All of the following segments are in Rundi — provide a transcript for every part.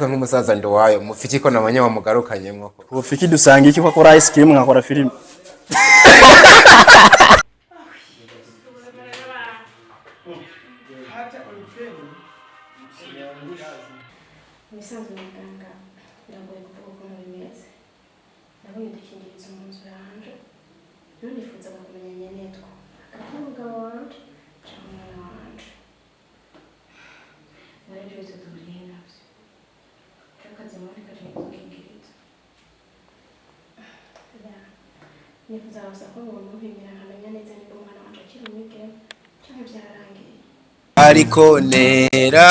nk'umusaza nduwayo mufiki ko nabanye wamugarukanyemo ko ufiki dusanga iki ko akora ice cream nkakora film Misanzu muganga biragoye kuvuga uko bimeze nabonye udukingirizo mu nzu yanje none nifuzaga kumenya nyenetwa akaba umugabo wanje cyangwa umwana wanje naribyo bizo tuburiye navyo cyakaze muri kaje udukingirizo nifuzaga gusa ko ngo mumpimira nkamenya neza niba umwana wanje akiri umwigeme cyangwa byararangiye ariko nera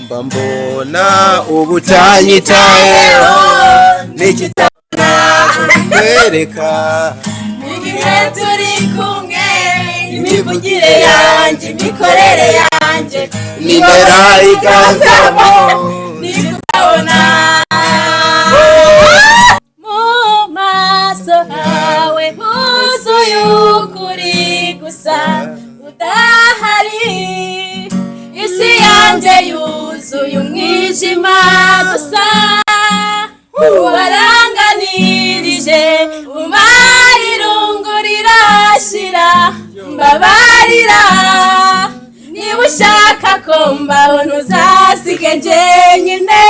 mbambona ubutanyitayeho nikitana kwereka igihe turi kumwe imivugire yanje imikorere yanje nibera iganzamo nikubona mu maso hawe huzuye ukuri gusa udahari isi yanje yuzuye umwijima gusa waranganirije umara irungu rirashira mbabarira niba ushaka ko mbaho ntuzasige jyenyine.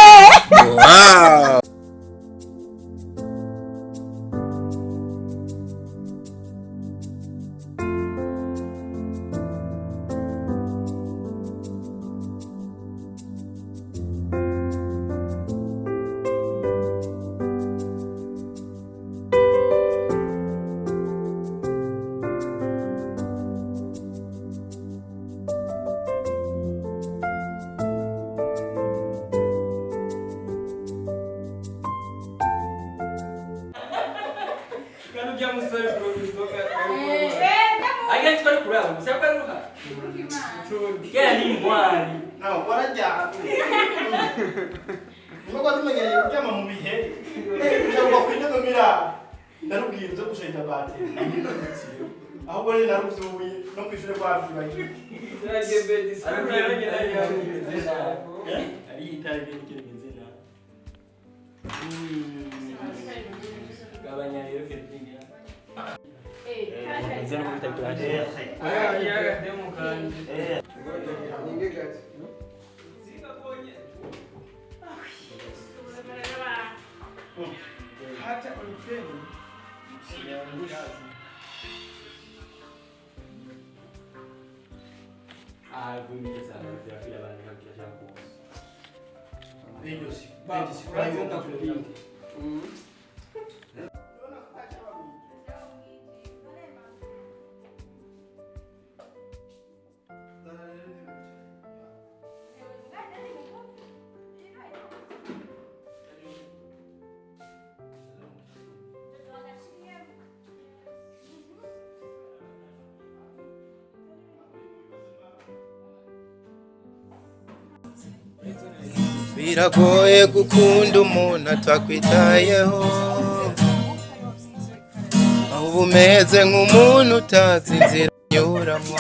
biragoye gukunda umuntu atakwitayeho aho umeze nk'umuntu utazi inzira anyuramo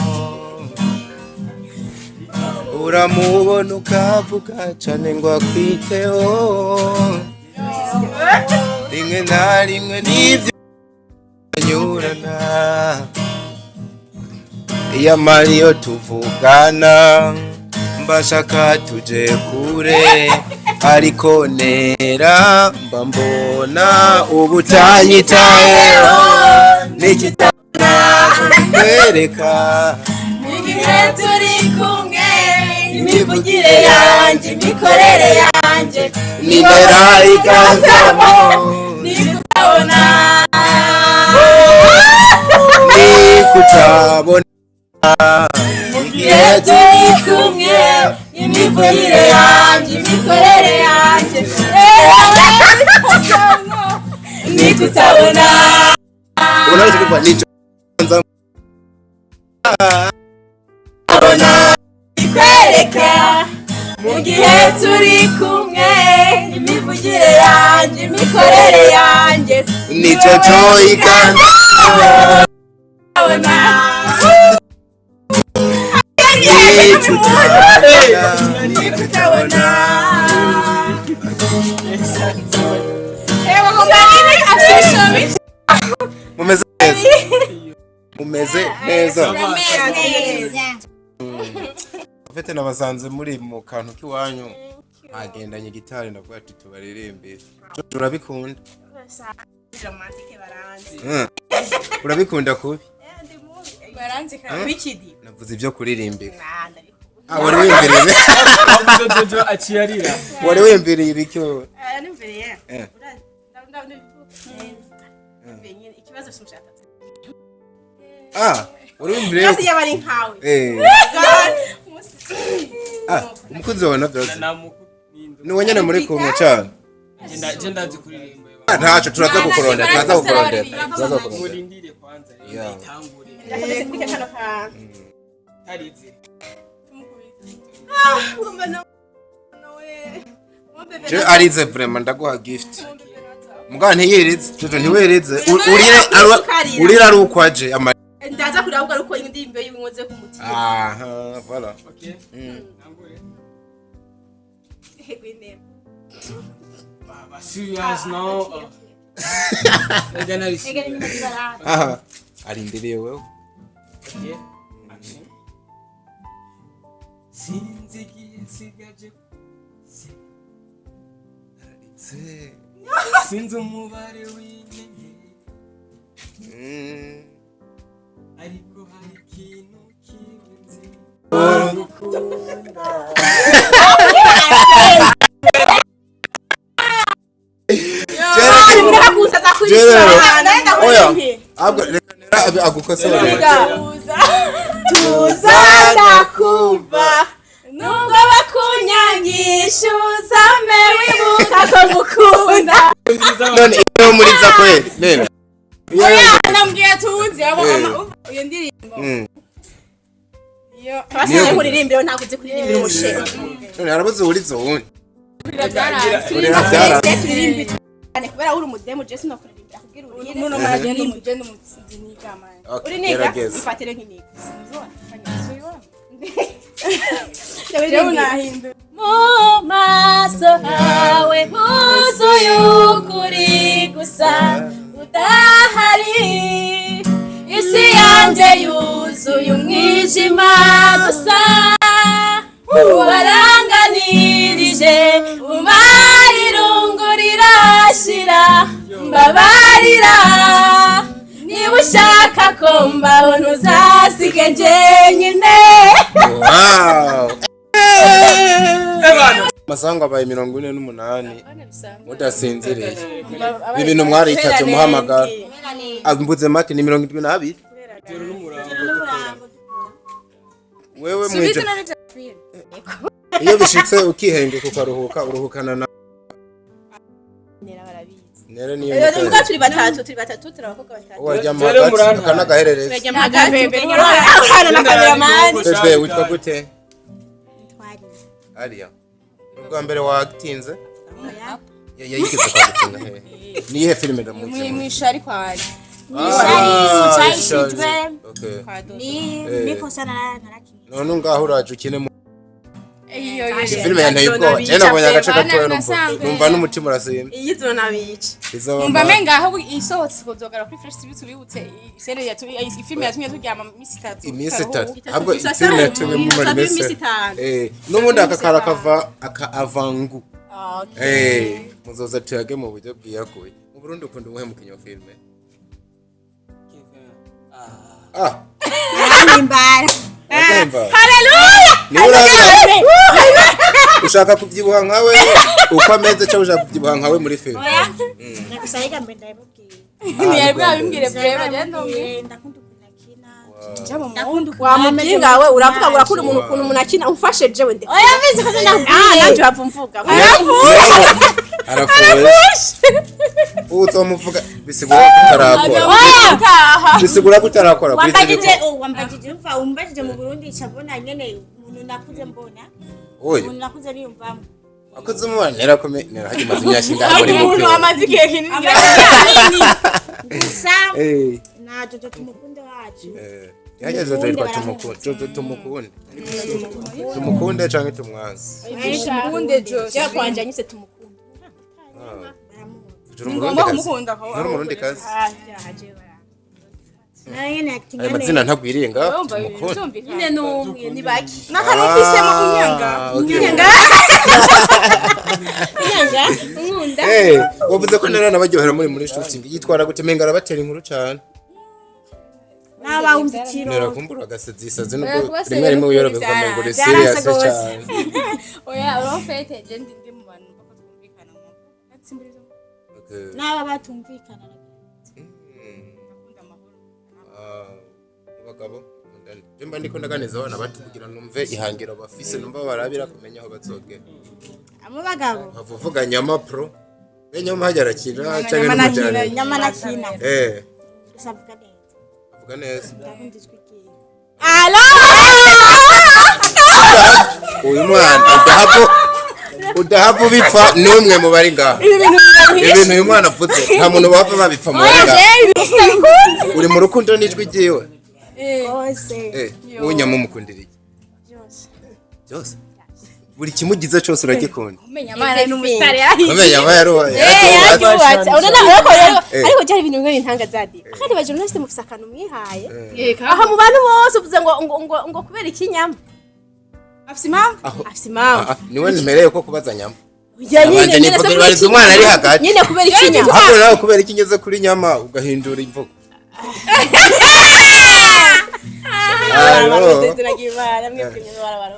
uramubona ukavuga cane ngo akwiteho rimwe na rimwe n'ibyo anyurana iyo amariyo tuvugana mbashaka tuje kure ariko nera mbambona ubutanyitayeho nikitana kwereka igihe turi kumwe imivugire yanje imikorere yanje nibera iganzamo nikubona nikutabona igihe turi kumwe imivugire yanje imikorere yanje nikutabona unaweza kuva nicho abona ikwereka mu gihe turi kumwe imivugire yanje imikorere yanje nicho iganza nikutabona Ewa kumbani accessory. Mumeze neza. Ufite nabasanze muri mu kantu kiwanyu. Agendanye gitari ndavuga ati tubaririmbire. Turabikunda. Romantique baranzi. Urabikunda kubi? Baranzi ka wikidi. Navuze ibyo kuririmbira. Wari wembereye. Jojo aciyarira. Wari wembereye ibicyo. Nimbereye. Ikibazo simshaka. Wari wembereye. Yose yabari nkawe. Umukunzi wawe nabyo. Ni wanyana muri kumwe cyane. Genda zikuririmba. Ntacyo turaza gukorondera. Murindire kwanza itangure. Ndakomeze kuri kano ka. Tarize. Ngomba nawe. Je arize vraiment ndaguha gift. Mugana ntiyereze. Jojo ntiwereze. Urira ari ukwaje. Ndaza kuri ahubwo ariko indirimbo y'ibinkoze ku mutima. Aha, voilà. Okay. Nangure. Gwine. Baba serious now. Eganari. Aha. Arindiriye wewe. Okay. Action. Sinzigiye sigaje. Sinzi umubare w'inyenyeri. Ariko hari ikintu kirenze. Tuzana kuva nubwo bakunyangisha uzame wibuka ko mukunda. None iyo muri za kweli nene. Nambwiye tuzi abo iyo ndirimbo. Iyo twashaje kuririmbira ntabwo uzi kuririmbira umushe. None harabuze urizo wundi. Kubera uri umudemo je sinokuririmbira kugira uri muno maje n'umuje n'umutsinzi n'igamanye. Uri niga ifatire nk'iniga. Mu maso hawe huzuye ukuri gusa udahari isi yanjye yuzuye umwijima gusa waranganirije umara irungu rirashira mbabarira niba ushaka ko mbaho ntuzasige njyenyine. Masanga abaye 48 mudasinziriye. Ibintu mwari itatse muhamagara. Mbuze make ni 72. Wewe mwije. Iyo bishitse ukihenge kukaruhuka uruhukana na Nere niyo. Nubwo turi batatu turabakobwa batatu. Wajya magati kanagaherereza. Wajya magati hano na cameraman. Bebe witwa gute? Aria. Ubwa mbere watinze? Yayigeze kwa gutsinda he. Niye filime ndamutse. Mwishari kwari. Okay. Niko sana narakini. None ngaho uraje ukine Iyo filime yanteye ubwoba. Je nabonye agace gatoya numva n'umutima urasimba. Iyizo nabice. Umva menga aho isohotse kozogara kuri Fresh TV tubibutse serie ya filime yatumye turyama Miss 3. Miss 3. Ahubwo filime yatumye muri Miss 3. N'ubundi akakara avangu. Okay. Muzoza tuyage mu buryo bwiyakuye. Mu Burundi ukunda umuhemukinyo wa filime. Nimbara. Haleluya. Ushaka kubyibuha nkawe uko ameze cyangwa ushaka kubyibuha nkawe muri filime? Nakusaiga mbenda ibukire. Ni yabwa bimbwire vrema gendo mbwire. Ndakunda kunakina. Wa mujinga we uravuga urakunda umuntu ukuntu munakina umfashe jewe nde. Oya bizi ko nanjye bapfumvuga. Arafuwe. Uzomuvuga bisigura kutarakora. Bisigura kutarakora wambajije umva umbajije mu Burundi cyabona nyene umuntu nakuze mbona. Umuntu nakuze niyumvamo. Akoze umwana nerakome nerahaje mazinyashinga muri mu. Umuntu amazikiye kinini. Gusa na Jojo tumukunde wacu. Yaje Jojo batumukunde. Jojo tumukunde. Tumukunde cyangwa tumwanze. Tumukunde Jojo. Cyo kwanje anyise tumukunde. ngomba kumukunda ko Uri umurundi kazi naye nakinya ayo mazina ntagwiriye ngaho nyine numwe ni baki nakanumvisemo unyanga unkunda wavuze ko narana baryohera muri shooting yitwara gute menga arabatera inkuru cyane n'abawuzitiro nerakumbura agasazisazi nubwo rimwe rimwe uyorobe kwa mengo de serious cyane oya urofete je ndi mu bantu bako twumvikana mu natsimbirizo n'aba batumvikana abagabo jemba ndiko ndaganeza abana bato kugira numve ihangiro bafise numva barabira kumenya aho bazogera amo bagabo bavuga nyama pro nyama hajara kira cyane n'umujyana nyama nakina usavuga neza avuga neza alo uyu mwana udahapo bipfa numwe mu bari ngaho ibintu uyu mwana avuze nta muntu bapfa babipfa mu bari ngaho uri mu rukundo n'ijwi ryiwe unyama umukundira iki byose buri kimugize cyose uragikunda umenya amara n'umusitari umenya amara ariko cyari ibintu bimwe bintangazadi kandi ba journaliste mufisa akantu mwihaye aha mu bantu bose uvuze ngo kubera ikinyama afise impamvu niwe nimereye ko kubaza nyama nyine nivuga umwana ari hagati nyine kubera ikinyama ahubwo nawe kubera ikinyeze kuri nyama ugahindura imvugo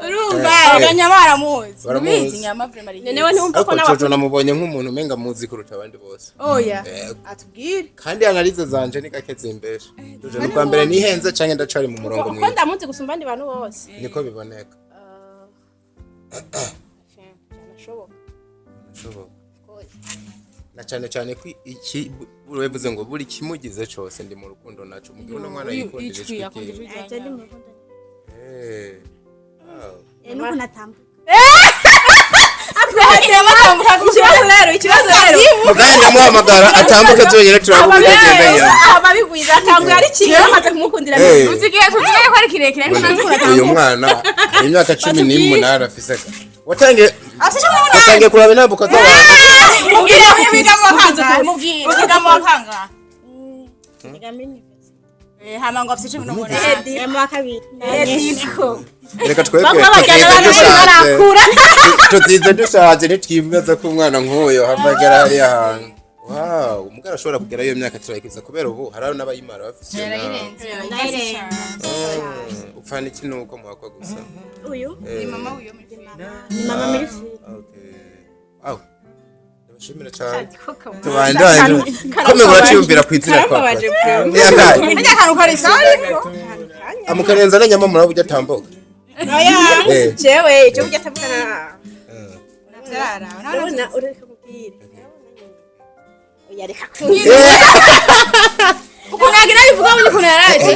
urumva aganyamara muzi ubizi nyama vraiment nenewe ntumva ko nawe namubonye nk'umuntu umenga muzi kuruta abandi bose oya atubwire kandi analize zanje ni gake zimbesha tuje no kwa mbere nihenze canke ndacari mu murongo mwiza ko ndamuzi gusumba abandi bantu bose niko biboneka nashoboka na cyane ko iki urevuze ngo buri kimugize cyose ndi mu rukundo naco mugihe uno mwana yikundira iki nuko natambuka ikibazo rero muganga muhamagara atambuka byonyine turavuga ugendeye ababigwiza atambuka ari kimwe amaze kumukundira uzigiye tuzigiye ko ari kirekire ariko nanzikora uyu mwana imyaka 18 afise watangiye kuraba intambuko z'abantu mubwire wiga mu kanza mubwire wiga mu kanza hama ngo afite 18 mu kabiri reka twebwe tuzize dushaje nitwimbaza ko umwana nk'uyo havagera hari ahantu wow umugara ashobora kugera iyo myaka turayikiza kubera ubu hari n'abayimara bafite upfana iki nuko muhakwa gusa uyu ni mama uyo ni mama Milfi okay aw ndabashimira cyane tubandanye kome muraciyumvira ku izina kwa njya kantu kari sari amukarenza na nyama murabo ujya tamboka oya jewe cyo kujya tabukana narara ureka kubwire oya reka ukunagira bivuga ngo ukuntu yaraje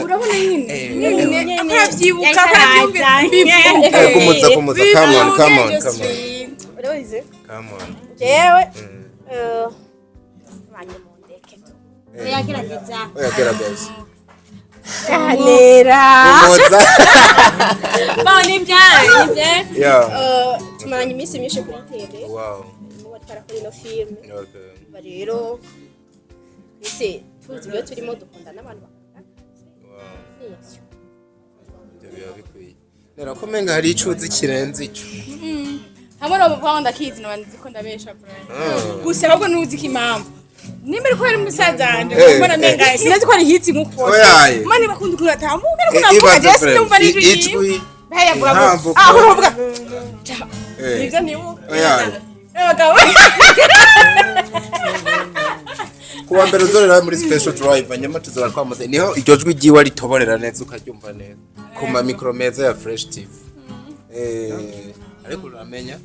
urabona nyine akavyibuka kumuza come on urabize come on jewe banye mu ndeke to oyagerageza nera kumuza bane byaye yeah tumaranye iminsi myinshi kuri tele wow mu batwara kuri no film okay rero ese tuzi iyo turimo dukunda n'abantu bakunda biba bikwiye nera ko menga hari icuzi kirenze ico hamwe no bavuga ndakizi n'abandi ko ndabesha bro gusa ahubwo nuzi ko impamvu nimba ko ari musaza wanje mbona menga sinzi ko ari hitsi nkuko mani bakunda kuratambuka ariko navuga je sinumva ari ijwi baya vuga uruvuga nivyo niwo abagabo kuwa mbere uzorera muri special drive nyama tuzora kwamaze niho iryo jwi giwe ritoborera neza ukaryumva neza ku ma micro meza ya Fresh TV ariko uramenya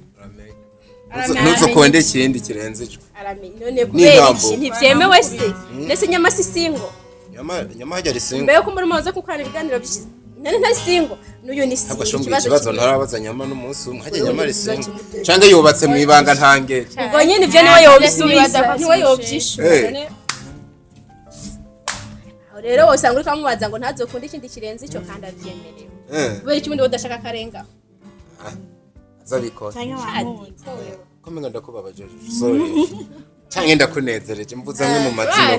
nuzo konde ikindi kirenze ico aramenya none kubera iki ntivyemewe se ndetse nyama sisingo nyama hajya risingo mbe ko muri maze kukorana ibiganiro by'ishize nane nta singo n'uyu ni singo ikibazo ntarabaza nyama n'umunsi umwe hajya nyama risingo cange yubatse mu ibanga ntange ubwo nyine ivyo niwe yobisubiza niwe yobyishura rero usanga uri kamubaza ngo ntazokunda ikindi kirenze ico kandi avyemerewe kubera iki ubundi udashaka karenga azabikora komenga ndakubabaje sorry cyangwa ndakunezereje mvuze amwe mu mazina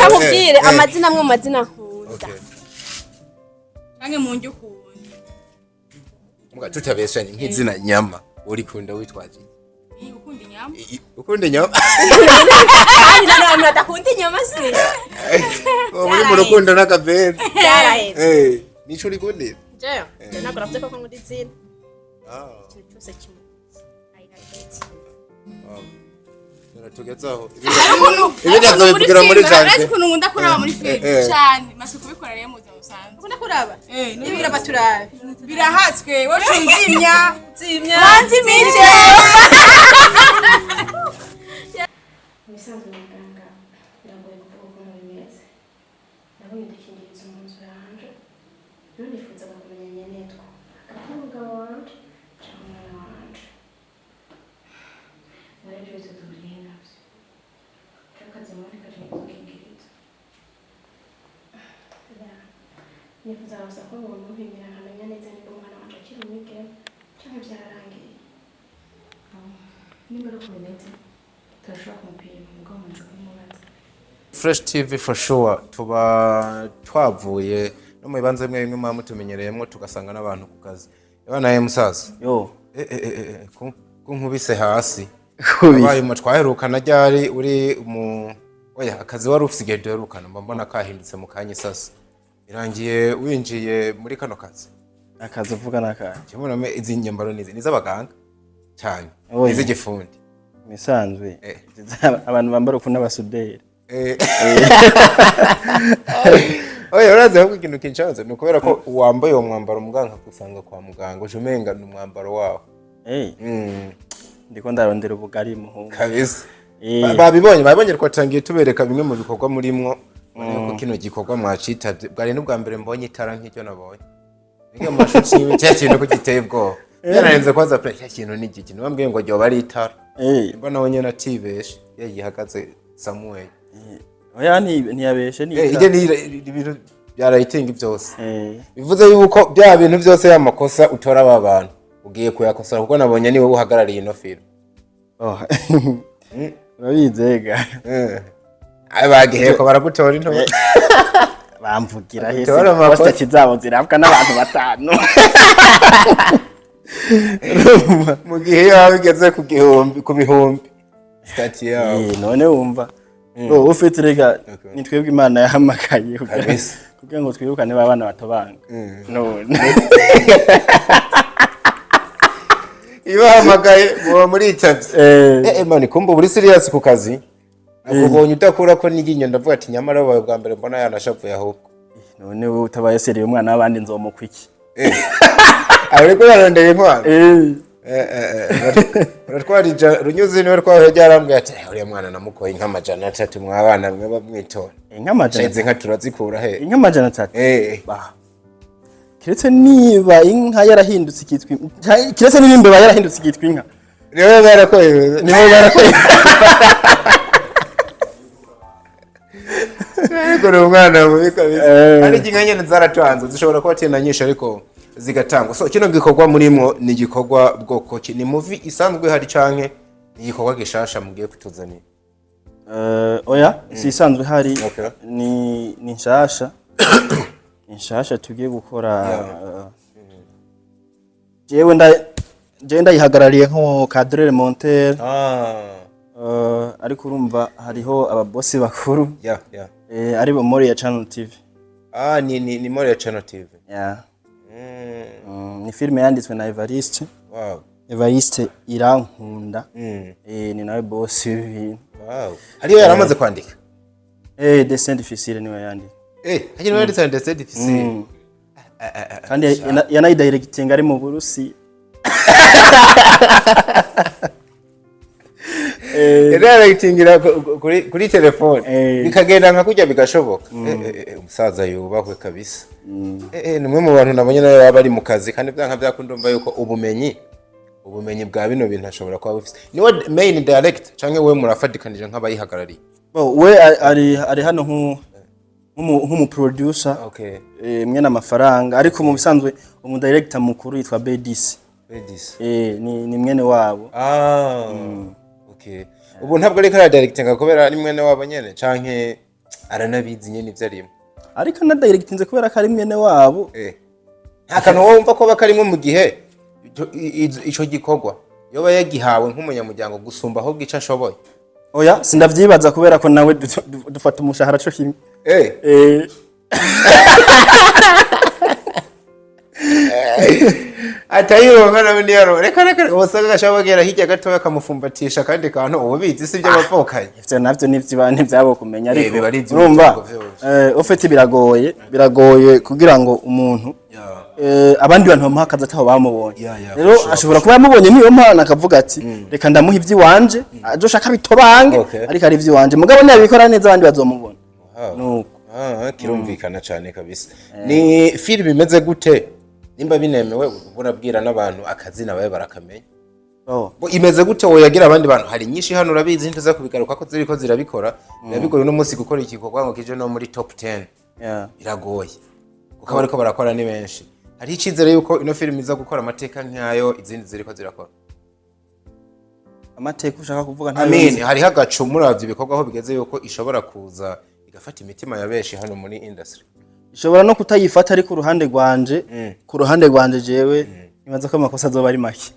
yamubwire amazina amwe mu mazina nkunda canke mu njye ukunda muga tutabeshanye nk'izina nyama uri kunda witwaje ukunda inyama ukunda inyama kandi n'abantu badakunda inyama se muri mu rukundo n'akabenzi byaraheze nico uri kundira jeyo ntabwo navuze ko nkunda izina ikintu cyose kimwe tugezaho ibindi azobivugira muri janvier ukuntu nkunda kuraba muri filime cyane masi kubikora rero muza musanze ukunda kuraba n'ibira baturabe birahatswe wowe uzimya manzi mije bisanzwe muganga biragoye kuvuga ukuntu bimeze nabonye udukingirizo mu nzu yanje rero nifuzaga kumenya nyenetwa hagati y'umugabo wanje cyangwa umwana wanje muri byose duhuriye nabyo cyakaze muri kaje udukingirizo nifuza gusa ko uwo mumpimira nkamenya neza niba umwana wanje akiri umwigeme cyangwa byararangiye nimba ari uko bimeze turashobora kumupima umugabo wanje kumubaza Fresh TV for sure tuba twavuye no mu bibanza bimwe bimwe mwa mutumenyereyemo tugasanga n'abantu ku kazi yabana musaza yo kunkubise hasi abaye mu twaherukana ryari uri mu oya akazi wari ufise igihe duherukana mbona kahindutse mu kanya sasa irangiye winjiye muri kano kazi akazi uvuga nakanje kibona izi nyambaro nizi abaganga cyane izi gifundi misanzwe abantu bambara uko n'abasuderi oya uraze ahubwo ikintu kinshanze ni ukubera ko wambaye uwo mwambaro muganga kusanga kwa muganga uje umenga ni umwambaro wawe ndiko ndarondera ubugari muhungu kabisa babibonye twatangiye tubereka bimwe mu bikorwa murimwo ko kino gikorwa mwacitavye bwari n'ubwa mbere mbonye itara nk'icyo nabonye nige mu mashusho y'ibintu cya kintu ko giteye ubwoba yanarenze kwaza play cya kintu ni giki niwambwiye ngo ryo bari itara mbona wonye natibeshe yihagaze Samuel oya ntiyabeshe ni ije ni ibintu byarayitinga byose bivuze yuko bya bintu byose y'amakosa utora aba bantu ugiye kuyakosora kuko nabonye niwe uhagarariye ino film urabizega bagiye ko baragutora into bamvugira hese posta kizabo zirabwa n'abantu batanu mu gihe yawe igeze ku bihumbi stati yawe none wumva ufite rega ni twebwe Imana yahamagaye kugira ngo twirukane babana batobanga none ibahamagaye muba muri itavye Imana kumba buri serious ku kazi akubonye udakura ko n'iginyo ndavuga ati nyamara bawe bwa mbere mbona yanashavuye ahubwo none wowe utabaye seriye umwana w'abandi nzomukwiki ariko yarondeye inkwano uratwarija runyuzi niwe twaherarambwe ati uriya mwana namukoye nk'amajana 3 mwabana mwe bamwitora nk'amajana nka turazikura he nk'amajana 3 kiretse niba inka yarahindutse ikitwa kiretse n'ibimbe yarahindutse ikitwa inka niwe barakoye Kuri umwana mubi kabisa ari ginkanye zaratanze zishobora kuba tenanyisha ariko zigatangwa so kino gikorwa murimwo ni gikorwa bwoko ki ni movie isanzwe hari canke ni gikorwa gishasha mugiye kutuzanira oya si isanzwe hari ni nshasha nshasha tugiye gukora jewe ndayihagarariye nko cadre monteur ariko urumva hariho ababosi bakuru ari bo muri ya Channel TV ni muri ya Channel TV ni filime yanditswe na Evariste Evariste irankunda ni nawe boss w'ibintu hariyo yaramaze kwandika Descent difficile niwe yandika hanyuma yanditse Descent difficile kandi yanayidirectinga ari mu Burusi Directingira kuri telefone bikagenda nka kujya bigashoboka umusaza yubahwe kabisa nimwe mu bantu nabonye nayo baba ari mu kazi kandi byanka byakundumva yuko ubumenyi bwa bino bintu ashobora kuba bufite niwe main direct canke we murafadikanije nk'abayihagarariye we ari hano nk'umu producer mwe n'amafaranga ariko mu bisanzwe umu director mukuru yitwa B10 ni mwene wabo. Okay. Ubu ntabwo ari kara directing kubera ari mwene wabo nyene canke aranabizi nyene ivyo arimo. Ariko na directinze kubera ko ari mwene wabo. Akantu wumva ko bakarimwe mu gihe ico gikorwa yoba yagihawe nk'umunyamuryango gusumba aho gica ashoboye. Oya sindavyibaza kubera ko nawe dufata umushahara cyo kimwe. Atayironka nawe ndiyaro reka ubusaga gashabagera hirya gatoya kamufumbatisha kandi kantu ububizi si by'abavukanye. Ivyo navyo n'ivyibane byabo kumenya ariko urumva ufite biragoye kugira ngo umuntu abandi bantu bamuhakaza ataho bamubonye. Rero ashobora kuba yamubonye niyo mpana akavuga ati reka ndamuha ivy'iwanje ajoshaka bitobange ariko ari ivy'iwanje mugabo nabikora neza abandi bazomubona. Nuko kirumvikana cyane kabisa. Ni film imeze gute? Nimba binemewe urabwira n'abantu akazina babe barakamenya. Bo imeze gute wo yagira abandi bantu hari nyinshi hano urabizi ntiza kubigaruka ko ziriko zirabikora. Bigoye no munsi gukora ikikorwa ngo kije no muri top 10. Biragoye. Ukaba ariko barakora ni benshi. Hari icizere yuko ino film iza gukora amateka nk'ayo izindi ziriko zirakora. Amateka ushaka kuvuga nta hari hagacu muravye ibikorwa aho bigeze yuko ishobora kuza igafata imitima ya benshi hano muri industry. Ishobora no kutayifata ari ku ruhande rwanje jewe nibaza ko amakosa azoba ari make.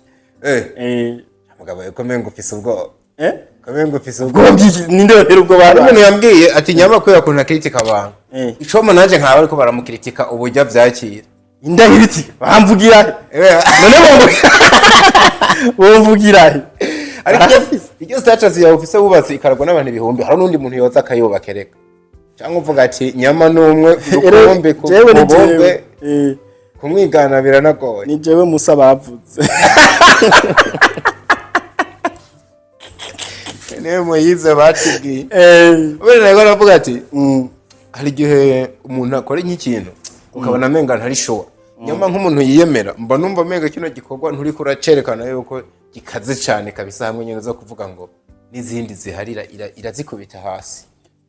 Mugabo yekomengo ufise ubwo kamengo ufise ubwo ninde rero ubwo bari umuntu yambwiye ati nyama ko yakunda kritika abantu icoma naje nkaba ariko baramukritika ubujya vyakira indahiriti bamvugira none bomvugira ariko iyo status ya office wubatse ikaragwa n'abantu ibihumbi hari n'undi muntu yoza akayobakereka cyangwa uvuga ati nyama numwe urukombe kubombe kumwigana biranagoye ni jewe musa bavuze ne moyize batubwiye ubere nago navuga ati hari gihe umuntu akora nk'ikintu ukabona menga ntari sure nyama nk'umuntu yiyemera mba numva menga kino gikorwa nturi kuracerekana yuko gikaze cyane kabisa hamwe nyene zo kuvuga ngo n'izindi ziharira irazikubita hasi.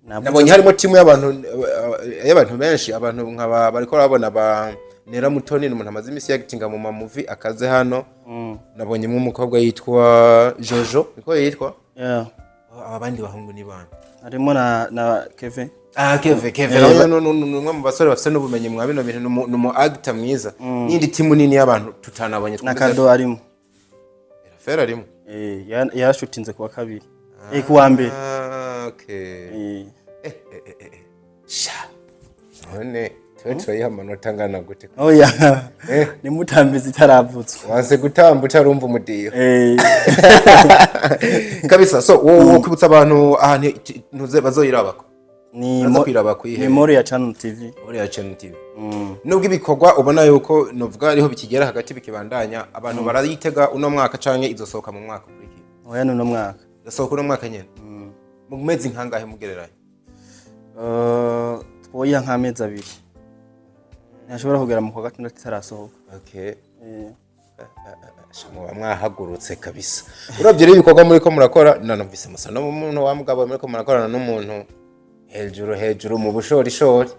Nabonye harimo timu y'abantu benshi abantu nkaba bariko babona ba Nera Mutoni n'umuntu amaze imisi yagitinga mu movie akaze hano. Nabonye umukobwa yitwa JOJO niko yitwa abandi bahungu ni bana harimo na Kevin Kevin no mu basore bafite n'ubumenyi mwa bino bintu no actor mwiza n'indi timu nini y'abantu tutanabonye nakado arimo Fera arimo yarashutinze kuwa kabiri kuwa mbere sha none twe amanota ngana gute oya ni mutambizi taravutswe wanse gutamba utarumva umudiyo kabisa so wo kwibutsa abantu ahantu ntuze bazoyirabako ni Mori ya Channel TV nubwo ibikorwa ubona yuko novuga ariho bikigera hagati bikibandanya abantu barayitega uno mwaka canke izosohoka mu mwaka kuri iki oya no mwaka izosohoka uno mwaka nyene mu mezi nkangahe mugereranye twoya nk'amezi abiri ntashobora kugera mu kwa gatandatu itarasohoka shamuba mwahagurutse kabisa uravye rero ibikorwa muri ko murakora nanumvise musa no umuntu wamugabo muri ko murakorana n'umuntu hejuru mu bushorishori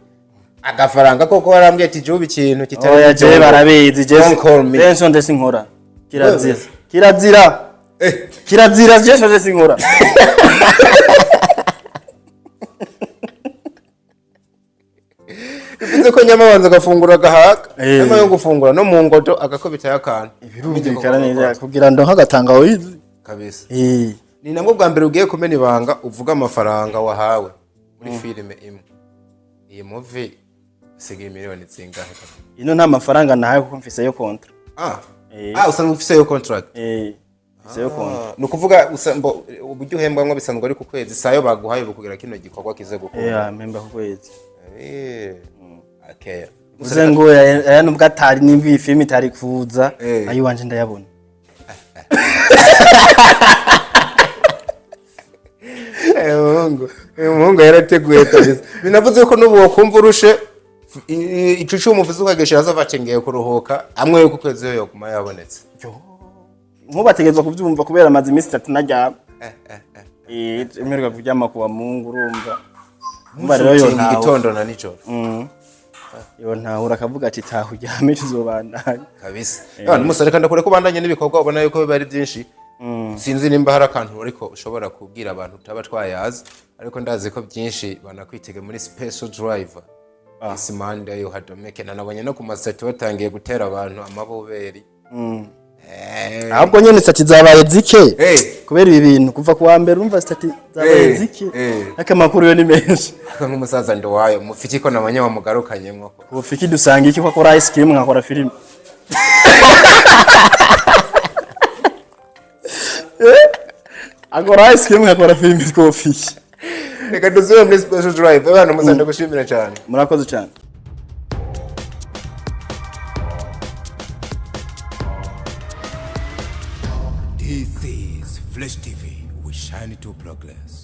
agafaranga koko warambwiye ati jubi ikintu kitari oya je barabizi je tension de sinkora kirazira je shoje sinkora bivuze ko nyama banza gafungura gahaka nyama yo gufungura no mu ngodo agakobita yakana ibirumvikana neza kugira ndo hagatanga wizi kabisa ni namwe bwa mbere ugiye kumena ibanga uvuga amafaranga wahawe muri filime imwe iyi movie isigaye miliyoni zingahe ino nta mafaranga nahaye kuko mfise yo contract usanga ufise yo contract mfise yo contract no kuvuga usambo uburyo uhembwa ngo bisanzwe ari ku kwezi sayo baguhaye bukugira kino gikorwa kize gukora mpemba ku kwezi okay uzengo ya nubwo atari nimbi film itari kuza ayi wanje ndayabona Mungu yarateguye kabisa binavuze ko nubu kumva urushe icucu umuvuze ukagesha azavacengeye kuruhuka amwe yo kukwezi yo kuma yabonetse nkubategezwa kuvyumva kubera amazi imisi 3 najya emerwa kuryama kuwa Mungu urumva umva rero yo gitondo na nico yo ntahura akavuga ati tahu ryame tuzobandanya kabisa n'umusore kandi akure kubandanya n'ibikorwa ubona yuko biba ari byinshi sinzi nimba hari akantu ariko ushobora kubwira abantu utaba twayazi ariko ndazi ko byinshi banakwitege muri special driver isimanda yo hadomeke nanabonye no ku maseti batangiye gutera abantu amaboberi ahubwo nyene stati zabaye zike kubera ibi bintu kuva kuwa mbere urumva stati zabaye zike aka makuru yo ni menshi nk'umusaza ndo wayo mufiki ko nabanye wamugarukanye mwoko ufiki dusanga iki ko akora ice cream nkakora film agora ice cream nkakora film twofiki reka dusubire muri special drive abana musanda gushimira cyane murakoze cyane. This is Flash TV. We shine to progress.